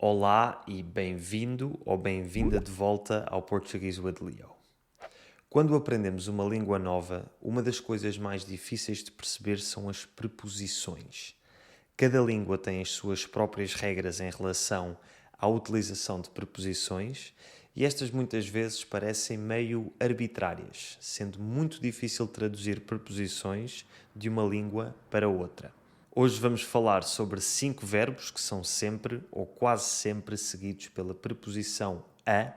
Olá e bem-vindo ou bem-vinda de volta ao Português with Leo. Quando aprendemos uma língua nova, uma das coisas mais difíceis de perceber são as preposições. Cada língua tem as suas próprias regras em relação à utilização de preposições e estas muitas vezes parecem meio arbitrárias, sendo muito difícil traduzir preposições de uma língua para outra. Hoje vamos falar sobre 5 verbos que são sempre ou quase sempre seguidos pela preposição a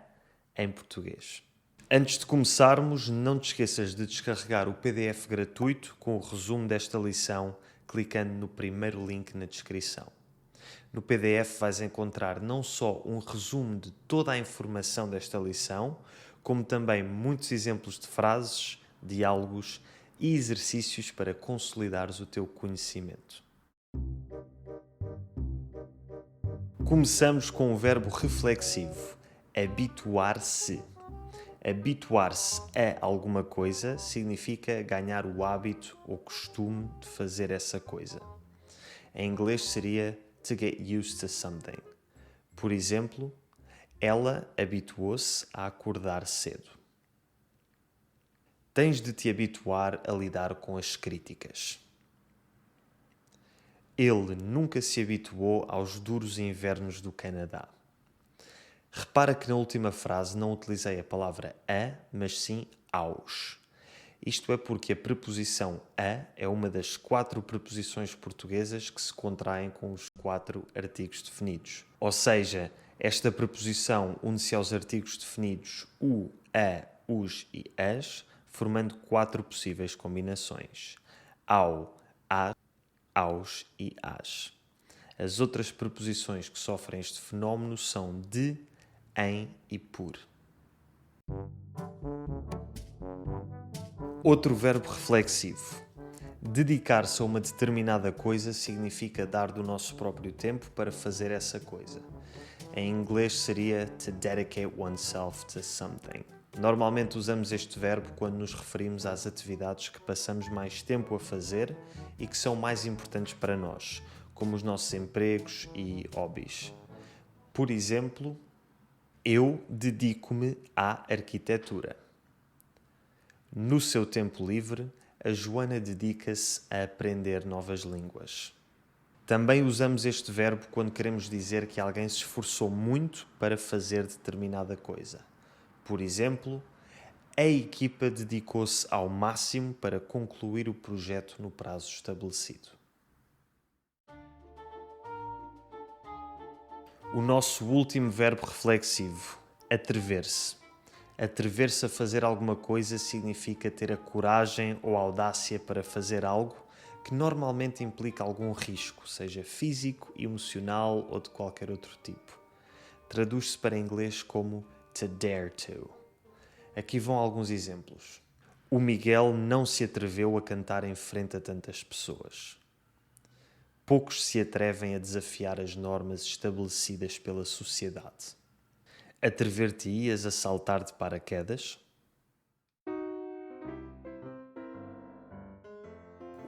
em português. Antes de começarmos, não te esqueças de descarregar o PDF gratuito com o resumo desta lição clicando no primeiro link na descrição. No PDF vais encontrar não só um resumo de toda a informação desta lição, como também muitos exemplos de frases, diálogos e exercícios para consolidares o teu conhecimento. Começamos com o verbo reflexivo, habituar-se. Habituar-se a alguma coisa significa ganhar o hábito ou costume de fazer essa coisa. Em inglês seria to get used to something. Por exemplo, ela habituou-se a acordar cedo. Tens de te habituar a lidar com as críticas. Ele nunca se habituou aos duros invernos do Canadá. Repara que na última frase não utilizei a palavra a, mas sim aos. Isto é porque a preposição a é uma das 4 preposições portuguesas que se contraem com os 4 artigos definidos. Ou seja, esta preposição une-se aos artigos definidos o, a, os e as, formando 4 possíveis combinações. Ao, a, aos e às. As outras preposições que sofrem este fenómeno são de, em e por. Outro verbo reflexivo. Dedicar-se a uma determinada coisa significa dar do nosso próprio tempo para fazer essa coisa. Em inglês seria to dedicate oneself to something. Normalmente usamos este verbo quando nos referimos às atividades que passamos mais tempo a fazer e que são mais importantes para nós, como os nossos empregos e hobbies. Por exemplo, eu dedico-me à arquitetura. No seu tempo livre, a Joana dedica-se a aprender novas línguas. Também usamos este verbo quando queremos dizer que alguém se esforçou muito para fazer determinada coisa. Por exemplo, a equipa dedicou-se ao máximo para concluir o projeto no prazo estabelecido. O nosso último verbo reflexivo, atrever-se. Atrever-se a fazer alguma coisa significa ter a coragem ou a audácia para fazer algo que normalmente implica algum risco, seja físico, emocional ou de qualquer outro tipo. Traduz-se para inglês como to dare to. Aqui vão alguns exemplos. O Miguel não se atreveu a cantar em frente a tantas pessoas. Poucos se atrevem a desafiar as normas estabelecidas pela sociedade. Atrever-te-ias a saltar de paraquedas?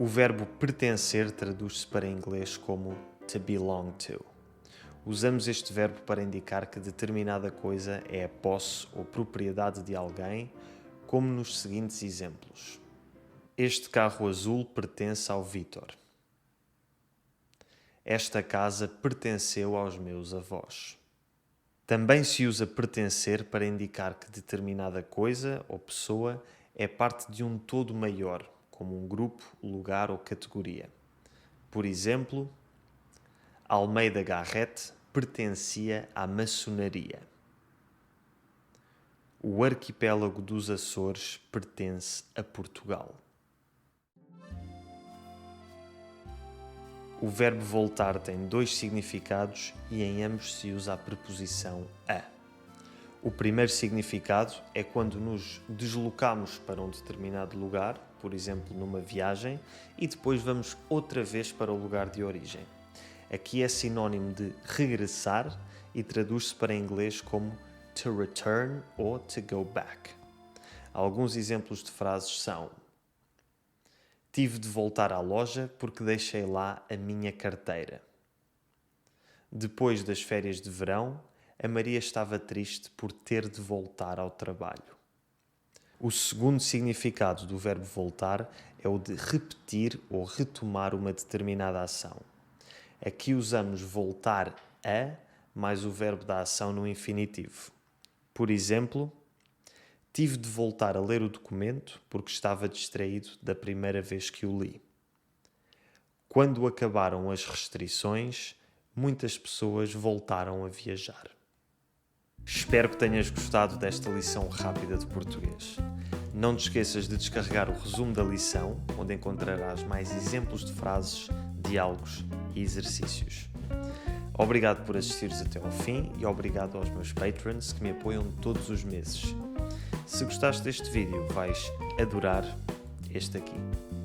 O verbo pertencer traduz-se para inglês como to belong to. Usamos este verbo para indicar que determinada coisa é a posse ou propriedade de alguém, como nos seguintes exemplos. Este carro azul pertence ao Vítor. Esta casa pertenceu aos meus avós. Também se usa pertencer para indicar que determinada coisa ou pessoa é parte de um todo maior, como um grupo, lugar ou categoria. Por exemplo, Almeida Garrett pertencia à maçonaria. O arquipélago dos Açores pertence a Portugal. O verbo voltar tem 2 significados e em ambos se usa a preposição a. O primeiro significado é quando nos deslocamos para um determinado lugar, por exemplo, numa viagem, e depois vamos outra vez para o lugar de origem. Aqui é sinónimo de regressar e traduz-se para inglês como to return ou to go back. Alguns exemplos de frases são: tive de voltar à loja porque deixei lá a minha carteira. Depois das férias de verão, a Maria estava triste por ter de voltar ao trabalho. O segundo significado do verbo voltar é o de repetir ou retomar uma determinada ação. Aqui usamos voltar a mais o verbo da ação no infinitivo. Por exemplo, tive de voltar a ler o documento porque estava distraído da primeira vez que o li. Quando acabaram as restrições, muitas pessoas voltaram a viajar. Espero que tenhas gostado desta lição rápida de português. Não te esqueças de descarregar o resumo da lição, onde encontrarás mais exemplos de frases, diálogos e exercícios. Obrigado por assistires até ao fim e obrigado aos meus patrons que me apoiam todos os meses. Se gostaste deste vídeo, vais adorar este aqui.